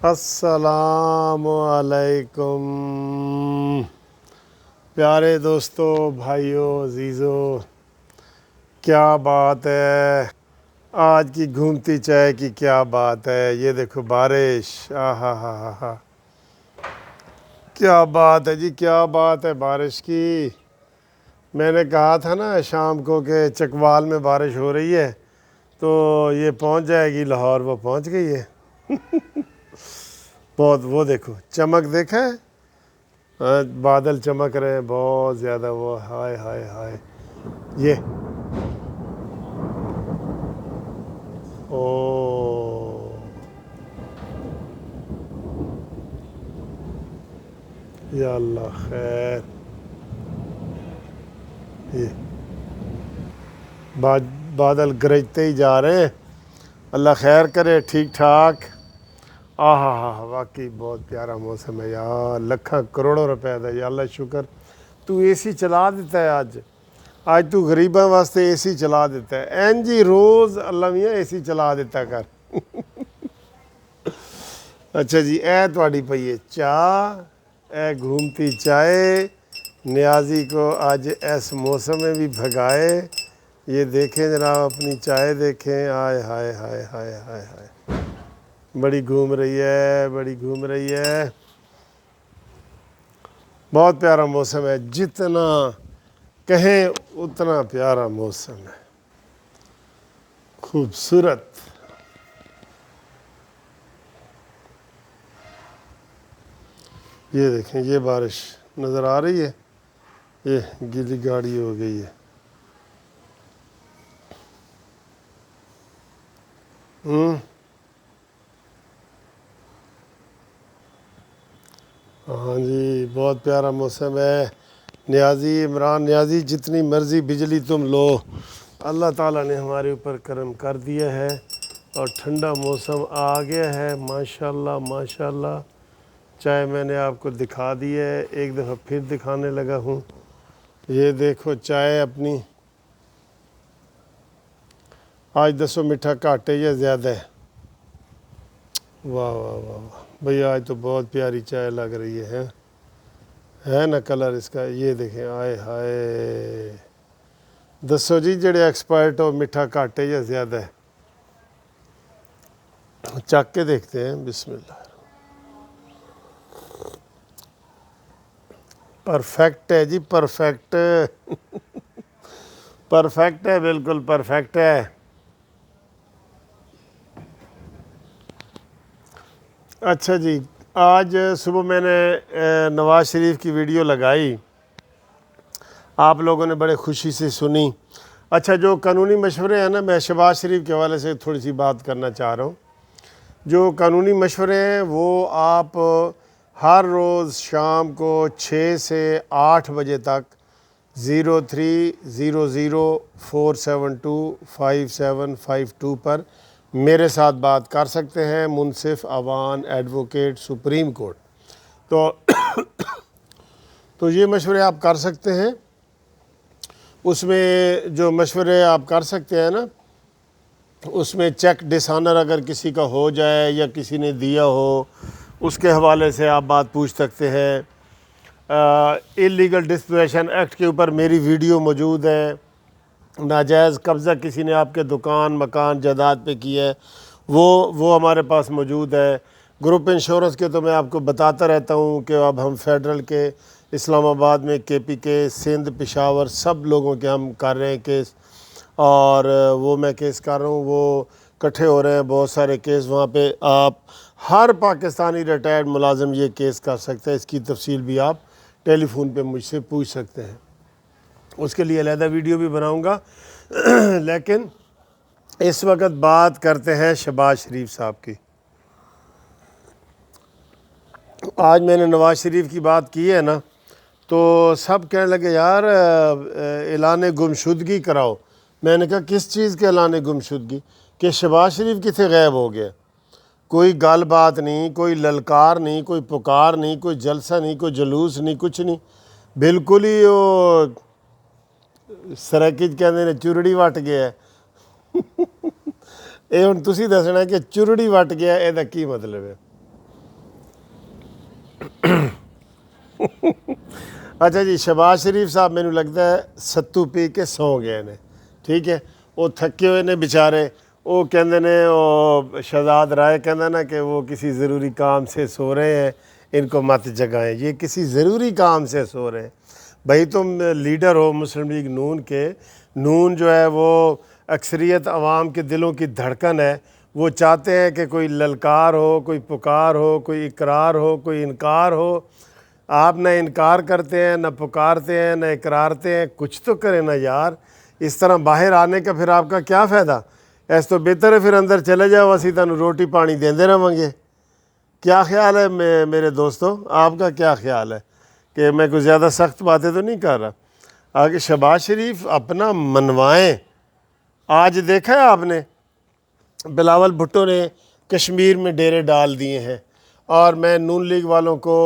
السلام علیکم پیارے دوستو، بھائیو، عزیزو، کیا بات ہے آج کی گھومتی چائے کی؟ کیا بات ہے! یہ دیکھو بارش، ہاں ہاں ہاں، کیا بات ہے جی، کیا بات ہے بارش کی! میں نے کہا تھا نا شام کو کہ چکوال میں بارش ہو رہی ہے تو یہ پہنچ جائے گی لاہور، وہ پہنچ گئی ہے۔ بہت، وہ دیکھو چمک، دیکھا ہے؟ بادل چمک رہے ہیں بہت زیادہ، وہ ہائے ہائے ہائے، یہ او یا اللہ خیر، یہ بادل گرجتے ہی جا رہے ہیں، اللہ خیر کرے، ٹھیک ٹھاک۔ ہاں ہاں، واقعی بہت پیارا موسم ہے یار، لکھاں کروڑوں روپے دا، یا اللہ شکر تو اے سی چلا دیتا ہے آج تو غریباں واسطے اے سی چلا دیتا ہے، این جی روز اللہ میاں اے سی چلا دیتا کر۔ اچھا جی، اے تواڈی پئی ہے چاہ، اے گھومتی چائے، نیازی کو آج اس موسم میں بھی بھگائے۔ یہ دیکھیں جناب، اپنی چائے دیکھیں، آئے ہائے ہائے ہائے ہائے ہائے، بڑی گھوم رہی ہے، بڑی گھوم رہی ہے، بہت پیارا موسم ہے، جتنا کہیں اتنا پیارا موسم ہے، خوبصورت۔ یہ دیکھیں، یہ بارش نظر آ رہی ہے، یہ گیلی گاڑی ہو گئی ہے۔ ہاں جی، بہت پیارا موسم ہے۔ نیازی، عمران نیازی، جتنی مرضی بجلی تم لو، اللہ تعالیٰ نے ہمارے اوپر کرم کر دیا ہے اور ٹھنڈا موسم آ گیا ہے، ماشاءاللہ ماشاءاللہ۔ چائے میں نے آپ کو دکھا دی ہے، ایک دفعہ پھر دکھانے لگا ہوں۔ یہ دیکھو چائے اپنی، آج دسو میٹھا گھٹ ہے یا زیادہ ہے؟ واہ واہ واہ واہ بھئی، آج تو بہت پیاری چائے لگ رہی ہے نا کلر اس کا؟ یہ دیکھیں، آئے ہائے، دسو جی جڑے ایکسپرٹ ہو، میٹھا گھٹ ہے یا زیادہ ہے؟ چکھ کے دیکھتے ہیں، بسم اللہ۔ پرفیکٹ ہے جی، پرفیکٹ، پرفیکٹ ہے، بالکل پرفیکٹ ہے۔ اچھا جی، آج صبح میں نے نواز شریف کی ویڈیو لگائی، آپ لوگوں نے بڑے خوشی سے سنی۔ اچھا، جو قانونی مشورے ہیں نا، میں شہباز شریف کے حوالے سے تھوڑی سی بات کرنا چاہ رہا ہوں۔ جو قانونی مشورے ہیں وہ آپ ہر روز شام کو 6 سے 8 بجے تک 0300472575 پر میرے ساتھ بات کر سکتے ہیں، منصف عوان ایڈوکیٹ سپریم کورٹ۔ تو یہ مشورے آپ کر سکتے ہیں۔ اس میں جو مشورے آپ کر سکتے ہیں نا، اس میں چیک ڈس آنر اگر کسی کا ہو جائے یا کسی نے دیا ہو، اس کے حوالے سے آپ بات پوچھ سکتے ہیں۔ اللیگل ڈسپوزیشن ایکٹ کے اوپر میری ویڈیو موجود ہے۔ ناجائز قبضہ کسی نے آپ کے دکان، مکان، جائیداد پہ کی ہے، وہ ہمارے پاس موجود ہے۔ گروپ انشورنس کے تو میں آپ کو بتاتا رہتا ہوں کہ اب ہم فیڈرل کے، اسلام آباد میں کے پی کے، سندھ، پشاور، سب لوگوں کے ہم کر رہے ہیں کیس، اور وہ میں کیس کر رہا ہوں، وہ کٹھے ہو رہے ہیں بہت سارے کیس وہاں پہ۔ آپ ہر پاکستانی ریٹائرڈ ملازم یہ کیس کر سکتے ہیں، اس کی تفصیل بھی آپ ٹیلی فون پہ مجھ سے پوچھ سکتے ہیں، اس کے لیے علیحدہ ویڈیو بھی بناؤں گا۔ لیکن اس وقت بات کرتے ہیں شہباز شریف صاحب کی۔ آج میں نے نواز شریف کی بات کی ہے نا، تو سب کہنے لگے یار اعلان گمشدگی کراؤ۔ میں نے کہا کس چیز کے اعلان گمشدگی؟ کہ شہباز شریف کتنے غائب ہو گیا؟ کوئی گل بات نہیں، کوئی للکار نہیں، کوئی پکار نہیں، کوئی جلسہ نہیں، کوئی جلوس نہیں، کچھ نہیں، بالکل ہی وہ سرکج کہندے نے چورڑی وٹ گیا ہے۔ یہ ہن تسی دسنا کہ چورڑی وٹ گیا، یہ کی مطلب ہے؟ अच्छा जी, शहबाज शरीफ साहब मैनू लगता है सत्तू पी के सौ गए ने, ठीक है। वो थके हुए ने बेचारे, वो कहते ने, वो शहजाद राय कहता ना कि वो किसी ज़रूरी काम से सो रहे हैं, इनको मत जगाएं। ये किसी ज़रूरी काम से सो रहे हैं। भाई तुम लीडर हो मुस्लिम लीग नून के, नून जो है वो अक्सरियत आवाम के दिलों की धड़कन है। वो चाहते हैं कि कोई ललकार हो, कोई पुकार हो, कोई इकरार हो, कोई इनकार हो। आप न इनकार करते हैं, न पुकारते हैं, न इकरारते हैं। कुछ तो करें ना यार। इस तरह बाहर आने का फिर आपका क्या फ़ायदा? ऐसा तो बेहतर है फिर अंदर चले जाओ, असी तुहानू रोटी पानी देंदे रहांगे। क्या ख्याल है मेरे दोस्तों, आपका क्या ख्याल है? कि मैं कुछ ज़्यादा सख्त बातें तो नहीं कर रहा। आगे शहबाज शरीफ अपना मनवाएं। आज देखा है आपने, बिलावल भुट्टो ने कश्मीर में डेरे डाल दिए हैं, और मैं नून लीग वालों को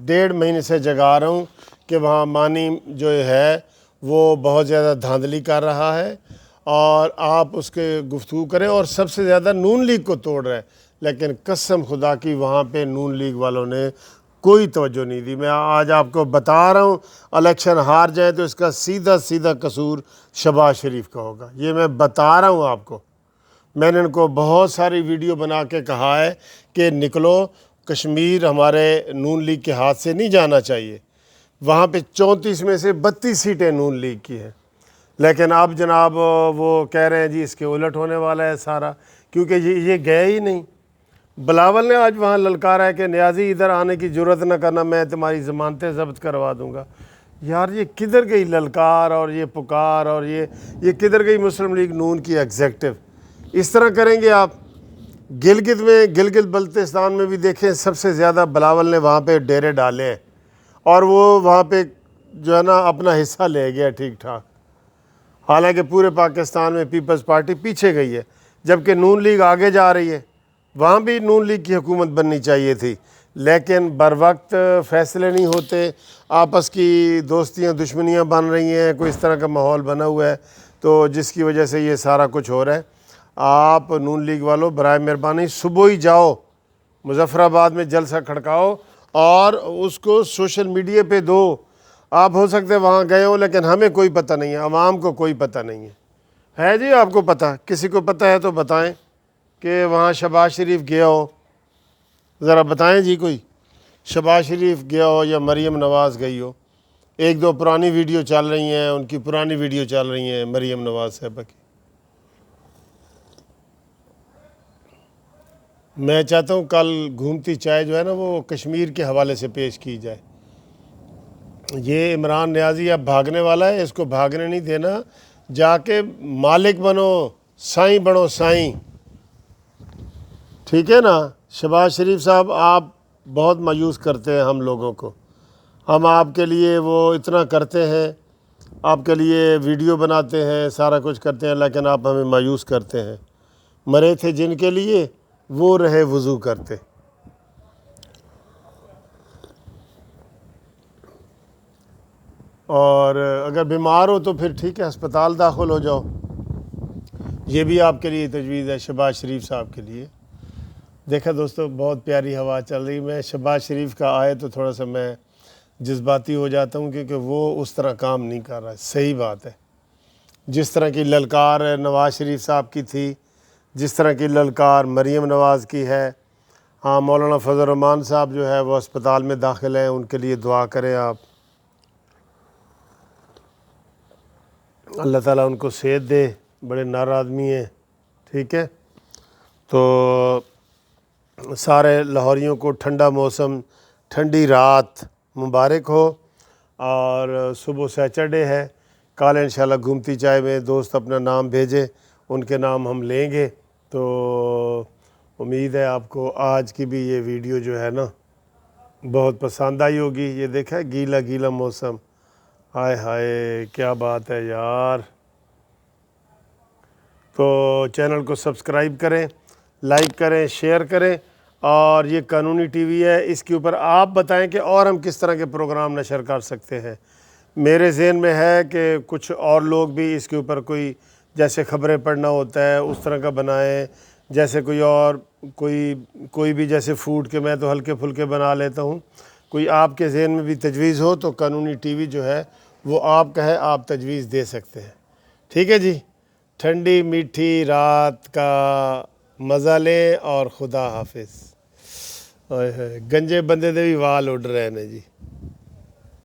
1.5 महीने से जगा रहा हूँ कि वहाँ मानी जो है वो बहुत ज़्यादा धांधली कर रहा है, और आप उसके गुफ्तगू करें। और सबसे ज़्यादा नून लीग को तोड़ रहा है, लेकिन कसम खुदा की वहाँ पे नून लीग वालों ने कोई तवज्जो नहीं दी। मैं आज आपको बता रहा हूँ, इलेक्शन हार जाए तो इसका सीधा सीधा कसूर शहबाज शरीफ का होगा। ये मैं बता रहा हूँ आपको। मैंने इनको बहुत सारी वीडियो बना के कहा है कि निकलो, कश्मीर हमारे नून लीग के हाथ से नहीं जाना चाहिए। वहाँ पे 34 में से 32 सीटें नून लीग की हैं, लेकिन अब जनाब वो कह रहे हैं जी इसके उलट होने वाला है सारा, क्योंकि ये गए ही नहीं। बिलावल ने आज वहाँ ललकारा है कि नियाजी इधर आने की ज़रूरत न करना, मैं तुम्हारी ज़मानतें ज़ब्त करवा दूँगा। यार ये किधर गई ललकार और ये पुकार, और ये किधर गई मुस्लिम लीग नून की एग्जेक्टिव? इस तरह करेंगे आप। गिलगित बल्तिस्तान में भी देखें, सबसे ज़्यादा बिलावल ने वहाँ पे डेरे डाले हैं, और वो वहाँ पे जो है ना अपना हिस्सा ले गया ठीक ठाक। हालांकि पूरे पाकिस्तान में पीपल्स पार्टी पीछे गई है, जबकि नून लीग आगे जा रही है। वहाँ भी नून लीग की हुकूमत बननी चाहिए थी, लेकिन बर वक्त फ़ैसले नहीं होते, आपस की दोस्तियाँ दुश्मनियाँ बन रही हैं, कोई इस तरह का माहौल बना हुआ है, तो जिसकी वजह से ये सारा कुछ हो रहा है। आप नून लीग वालों बराए मेहरबानी सुबह ही जाओ, मुजफ्फराबाद में जलसा खड़काओ और उसको सोशल मीडिया पे दो। आप हो सकते हैं वहाँ गए हो, लेकिन हमें कोई पता नहीं है, आवाम को कोई पता नहीं है जी? आपको पता, किसी को पता है तो बताएं कि वहाँ शहबाज शरीफ गया हो, ज़रा बताएं जी। कोई शहबाज शरीफ गया हो या मरीम नवाज़ गई हो? एक दो पुरानी वीडियो चल रही हैं, उनकी पुरानी वीडियो चल रही हैं मरीम नवाज़ साहबा की। मैं चाहता हूँ कल घूमती चाय जो है ना वो कश्मीर के हवाले से पेश की जाए। ये इमरान नियाज़ी अब भागने वाला है, इसको भागने नहीं देना। जाके मालिक बनो, साईं बनो, साईं, ठीक है ना? शहबाज शरीफ साहब, आप बहुत मायूस करते हैं हम लोगों को। हम आपके लिए वो इतना करते हैं, आपके लिए वीडियो बनाते हैं, सारा कुछ करते हैं, लेकिन आप हमें मायूस करते हैं। मरे थे जिनके लिए वो रहे वज़ू करते। और अगर बीमार हो तो फिर ठीक है, अस्पताल दाखिल हो जाओ। ये भी आपके लिए तजवीज़ है शहबाज शरीफ साहब के लिए। देखा दोस्तों, बहुत प्यारी हवा चल रही। मैं शहबाज शरीफ का आए तो थोड़ा सा मैं जज्बाती हो जाता हूँ, क्योंकि वो उस तरह काम नहीं कर रहा है। सही बात है, जिस तरह की ललकार नवाज़ शरीफ साहब की थी, जिस तरह की ललकार मरीम नवाज़ की है। हाँ, मौलाना फजल रहमान साहब जो है वो अस्पताल में दाखिल हैं, उनके लिए दुआ करें आप। अल्लाह ताला उनको सेहत दे, बड़े नार आदमी हैं, ठीक है। तो सारे लाहौरियों को ठंडा मौसम, ठंडी रात मुबारक हो। और सुबह सैटरडे है, कल इंशाल्लाह घूमती चाय में दोस्त अपना नाम भेजे, उनके नाम हम लेंगे। तो उम्मीद है आपको आज की भी ये वीडियो जो है ना बहुत पसंद आई होगी। ये देखा है गीला गीला मौसम, हाय हाय क्या बात है यार। तो चैनल को सब्सक्राइब करें, लाइक करें, शेयर करें। और ये कानूनी टीवी है, इसके ऊपर आप बताएं कि और हम किस तरह के प्रोग्राम नशर कर सकते हैं। मेरे जहन में है कि कुछ और लोग भी इसके ऊपर कोई जैसे ख़बरें पढ़ना होता है उस तरह का बनाएं, जैसे कोई और कोई भी जैसे फूड के मैं तो हल्के फुल्के बना लेता हूँ, کوئی آپ کے ذہن میں بھی تجویز ہو تو قانونی ٹی وی جو ہے وہ آپ کا ہے, آپ تجویز دے سکتے ہیں. ٹھیک ہے جی, ٹھنڈی میٹھی رات کا مزہ لیں اور خدا حافظ. گنجے بندے دے بھی وال اڑ رہے ہیں جی.